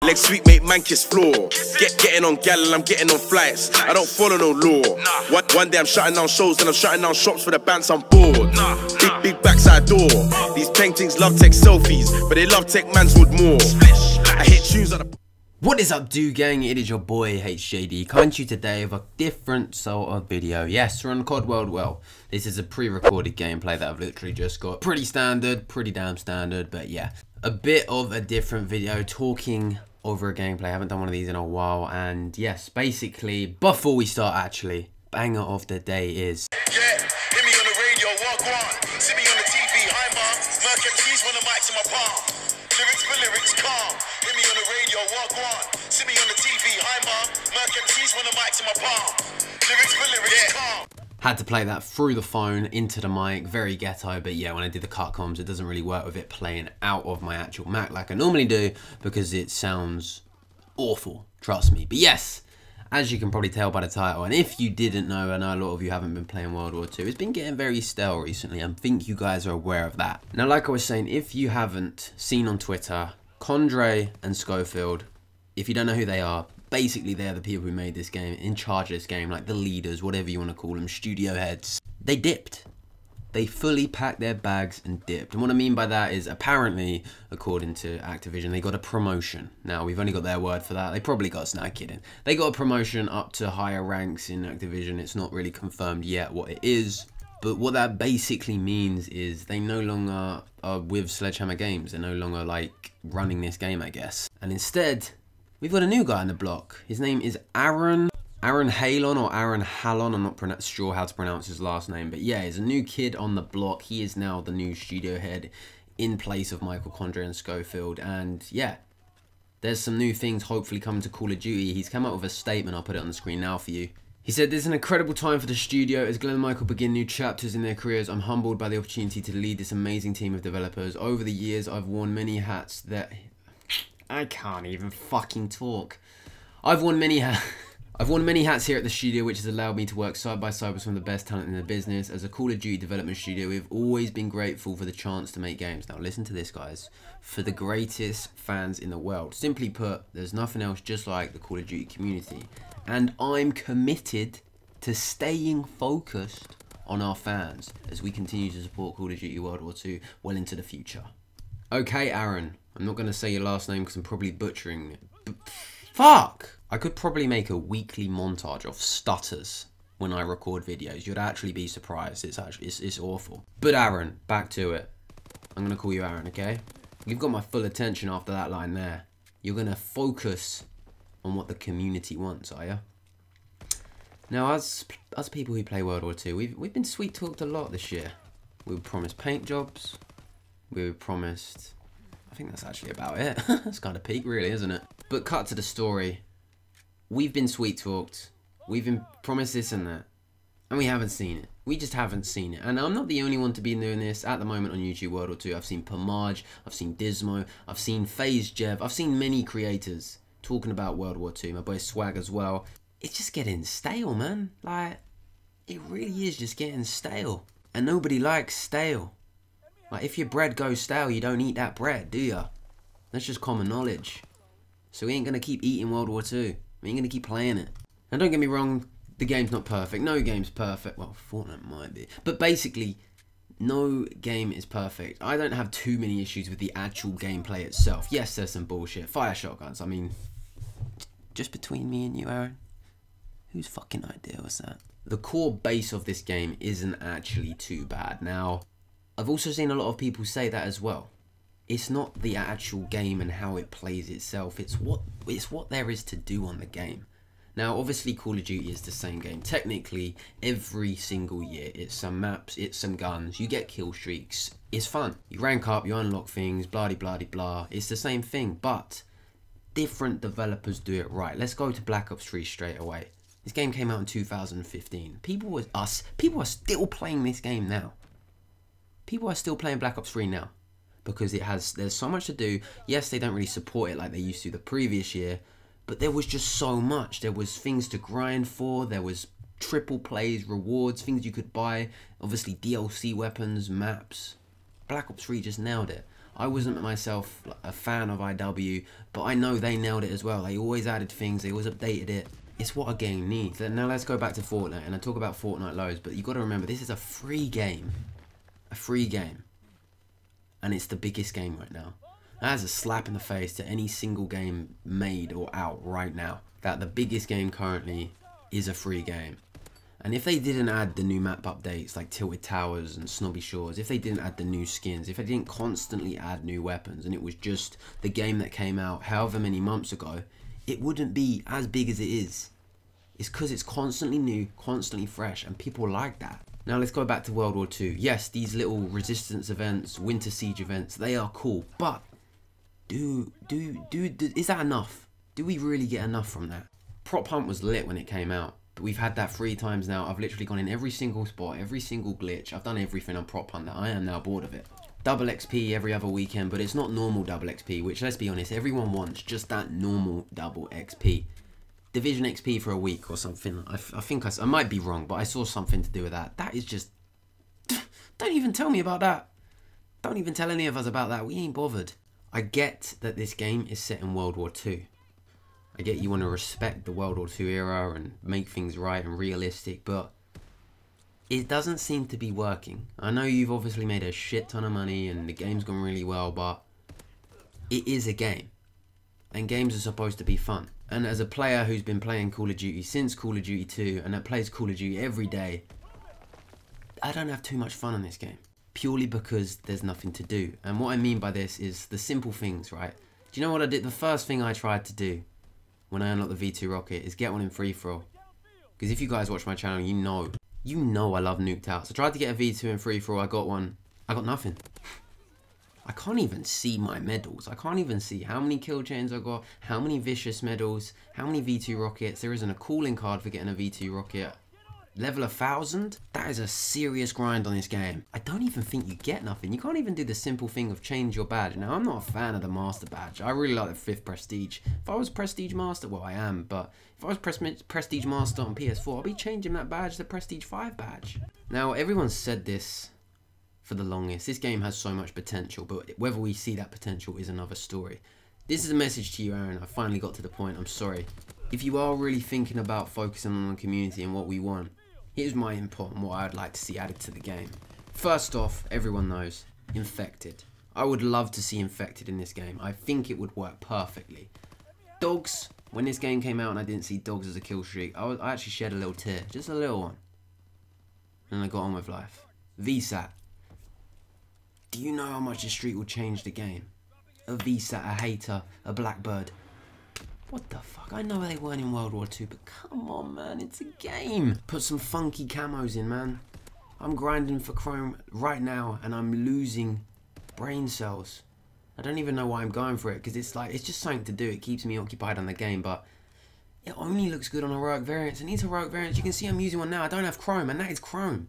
Leg sweet, make man kiss floor. Getting on gal and I'm getting on flights. I don't follow no law. One day I'm shutting down shows and I'm shutting down shops for the bands I'm bored. Big backside door. These paintings love tech selfies, but they love tech mans would more. I hit tunes on the... What is up, do gang? It is your boy HJD coming to you today with a different sort of video. Yes, we're on COD WW2. This is a pre-recorded gameplay that I've literally just got. Pretty standard, pretty damn standard, but yeah. A bit of a different video talking over a gameplay. I haven't done one of these in a while, and yes, basically, before we start actually, banger of the day is... Yeah, hit me on the radio, walk on. See me on the TV, hi mom. Merc MCs when the mic's in my palm. Lyrics for lyrics, calm. Hit me on the radio, walk on. See me on the TV, hi mom. Merc MCs when the mic's in my palm. Lyrics for lyrics, calm. Had to play that through the phone into the mic, very ghetto, but yeah, when I did the cut comms, it doesn't really work with it playing out of my actual Mac like I normally do, because it sounds awful, trust me. But yes, as you can probably tell by the title, and if you didn't know, I know a lot of you haven't been playing World War II, it's been getting very stale recently. I think you guys are aware of that. Now, like I was saying, if you haven't seen on Twitter, Condre and Schofield, if you don't know who they are, basically they're the people who made this game, in charge of this game, like the leaders, whatever you want to call them, studio heads. They dipped. They fully packed their bags and dipped. And what I mean by that is, apparently, according to Activision, they got a promotion. Now, we've only got their word for that. They probably got us, no kidding. They got a promotion up to higher ranks in Activision. It's not really confirmed yet what it is. But what that basically means is they no longer are with Sledgehammer Games. They're no longer, like, running this game, I guess. And instead, we've got a new guy on the block. His name is Halon or Aaron Halon. I'm not sure how to pronounce his last name, but yeah, he's a new kid on the block. He is now the new studio head in place of Michael Condre and Schofield. And yeah, there's some new things hopefully coming to Call of Duty. He's come up with a statement. I'll put it on the screen now for you. He said, "There's an incredible time for the studio. As Glenn and Michael begin new chapters in their careers, I'm humbled by the opportunity to lead this amazing team of developers. Over the years, I've worn many hats that..." I can't even fucking talk. I've worn many hats here at the studio, which has allowed me to work side by side with some of the best talent in the business. As a Call of Duty development studio, we've always been grateful for the chance to make games. Now listen to this, guys. For the greatest fans in the world. Simply put, there's nothing else just like the Call of Duty community. And I'm committed to staying focused on our fans as we continue to support Call of Duty World War II well into the future. Okay, Aaron. I'm not going to say your last name because I'm probably butchering it. Fuck! I could probably make a weekly montage of stutters when I record videos. You'd actually be surprised. It's awful. But Aaron, back to it. I'm going to call you Aaron, okay? You've got my full attention after that line there. You're going to focus on what the community wants, are you? Now, as people who play World War II, we've been sweet talked a lot this year. We were promised paint jobs. We were promised... I think that's actually about it. That's kind of peak, really, isn't it? But cut to the story. We've been sweet talked. We've been promised this and that. And we haven't seen it. We just haven't seen it. And I'm not the only one to be doing this at the moment on YouTube World War II. I've seen Pomage, I've seen Dismo, I've seen FaZe Jev. I've seen many creators talking about World War II. My boy Swag as well. It's just getting stale, man. Like, it really is just getting stale. And nobody likes stale. Like, if your bread goes stale, you don't eat that bread, do ya? That's just common knowledge. So we ain't gonna keep eating World War II. We ain't gonna keep playing it. And don't get me wrong, the game's not perfect. No game's perfect. Well, Fortnite might be. But basically, no game is perfect. I don't have too many issues with the actual gameplay itself. Yes, there's some bullshit. Fire shotguns. I mean, just between me and you, Aaron, whose fucking idea was that? The core base of this game isn't actually too bad. Now, I've also seen a lot of people say that as well. It's not the actual game and how it plays itself. It's what there is to do on the game. Now, obviously, Call of Duty is the same game. Technically, every single year, it's some maps, it's some guns. You get kill streaks. It's fun. You rank up, you unlock things, blah blah blah blah. It's the same thing, but different developers do it right. Let's go to Black Ops 3 straight away. This game came out in 2015. People are still playing this game now. People are still playing Black Ops 3 now because there's so much to do. Yes, they don't really support it like they used to the previous year, but there was just so much. There was things to grind for. There was triple plays, rewards, things you could buy. Obviously DLC weapons, maps. Black Ops 3 just nailed it. I wasn't myself a fan of IW, but I know they nailed it as well. They always added things, they always updated it. It's what a game needs. Now let's go back to Fortnite, and I talk about Fortnite loads, but you got to remember, this is a free game. A free game. And it's the biggest game right now. That is a slap in the face to any single game made or out right now. That the biggest game currently is a free game. And if they didn't add the new map updates like Tilted Towers and Snobby Shores, if they didn't add the new skins, if they didn't constantly add new weapons, and it was just the game that came out however many months ago, it wouldn't be as big as it is. It's because it's constantly new, constantly fresh, and people like that. Now let's go back to World War II. Yes, these little resistance events, winter siege events, they are cool, but is that enough? Do we really get enough from that? Prop Hunt was lit when it came out, but we've had that 3 times now. I've literally gone in every single spot, every single glitch. I've done everything on Prop Hunt that I am now bored of it. Double XP every other weekend, but it's not normal double XP, which, let's be honest, everyone wants just that normal double XP. Division XP for a week or something. I think I might be wrong, but I saw something to do with that. That is just... Don't even tell me about that. Don't even tell any of us about that. We ain't bothered. I get that this game is set in World War II. I get you want to respect the World War II era and make things right and realistic, but it doesn't seem to be working. I know you've obviously made a shit ton of money and the game's gone really well, but it is a game. And games are supposed to be fun. And as a player who's been playing Call of Duty since Call of Duty 2 and that plays Call of Duty every day, I don't have too much fun in this game. Purely because there's nothing to do. And what I mean by this is the simple things, right? Do you know what I did? The first thing I tried to do when I unlocked the V2 rocket is get one in free for all. Because if you guys watch my channel, you know I love nuked out. So I tried to get a V2 in free for all, I got one. I got nothing. I can't even see my medals. I can't even see how many kill chains I got, how many vicious medals, how many V2 rockets. There isn't a calling card for getting a V2 rocket. Level 1000? That is a serious grind on this game. I don't even think you get nothing. You can't even do the simple thing of change your badge. Now, I'm not a fan of the Master badge. I really like the 5th Prestige. If I was Prestige Master, well, I am, but if I was Prestige Master on PS4, I'd be changing that badge to Prestige 5 badge. Now, everyone's said this for the longest. This game has so much potential, but whether we see that potential is another story. This is a message to you, Aaron. I finally got to the point. I'm sorry. If you are really thinking about focusing on the community and what we want, here's my input on what I'd like to see added to the game. First off, everyone knows, Infected. I would love to see Infected in this game. I think it would work perfectly. Dogs, when this game came out and I didn't see dogs as a kill streak, I actually shed a little tear, just a little one. And I got on with life. VSAT. Do you know how much this streak will change the game? A VSAT, a hater, a blackbird. What the fuck? I know they weren't in World War II, but come on, man, it's a game. Put some funky camos in, man. I'm grinding for chrome right now, and I'm losing brain cells. I don't even know why I'm going for it, because it's just something to do. It keeps me occupied on the game, but it only looks good on heroic variants. And these heroic variants, you can see I'm using one now. I don't have chrome, and that is chrome.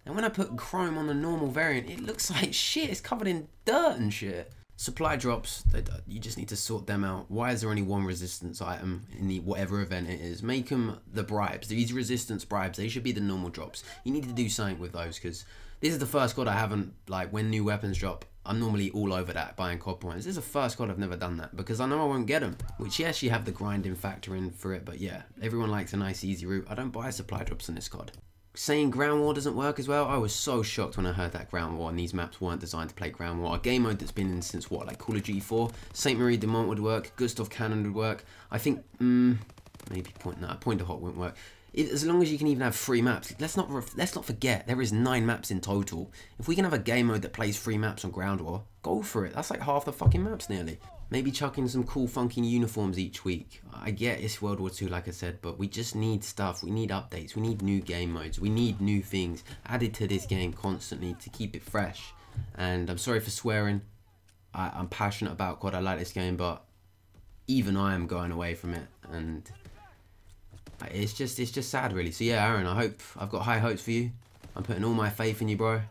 And when I put chrome on the normal variant, it looks like shit. It's covered in dirt and shit. Supply drops, you just need to sort them out. Why is there only one resistance item in the whatever event it is? Make them the bribes. These resistance bribes, they should be the normal drops. You need to do something with those, because this is the first COD I haven't, like, when new weapons drop, I'm normally all over that, buying COD points. This is the first COD I've never done that, because I know I won't get them. Which, yes, you have the grinding factor in for it, but yeah, everyone likes a nice easy route. I don't buy supply drops in this COD. Saying ground war doesn't work as well, I was so shocked when I heard that ground war and these maps weren't designed to play ground war. A game mode that's been in since what, like Call of Duty 4? St. Marie de Mont would work, Gustav Cannon would work. I think, maybe Point de Hot wouldn't work. As long as you can even have 3 maps. Let's not forget, there is 9 maps in total. If we can have a game mode that plays 3 maps on ground war, go for it. That's like half the fucking maps nearly. Maybe chuck in some cool funky uniforms each week. I get it's World War II, like I said, but we just need stuff. We need updates. We need new game modes. We need new things added to this game constantly to keep it fresh. And I'm sorry for swearing. I'm passionate about COD. I like this game, but even I am going away from it. And it's just sad, really. So yeah, Aaron, I've got high hopes for you. I'm putting all my faith in you, bro.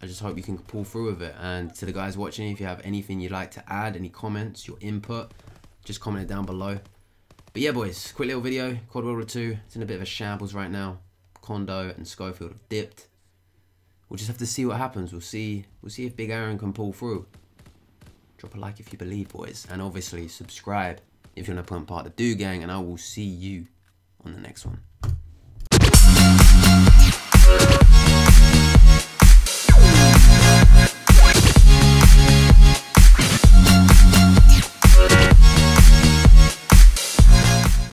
I just hope you can pull through with it. And to the guys watching, if you have anything you'd like to add, any comments, your input, just comment it down below. But yeah, boys, quick little video. COD World War II. It's in a bit of a shambles right now. Kondo and Schofield have dipped. we'll just have to see what happens. We'll see if Big Aaron can pull through. Drop a like if you believe, boys, and obviously subscribe if you want to become part of the Do Gang, and I will see you on the next one.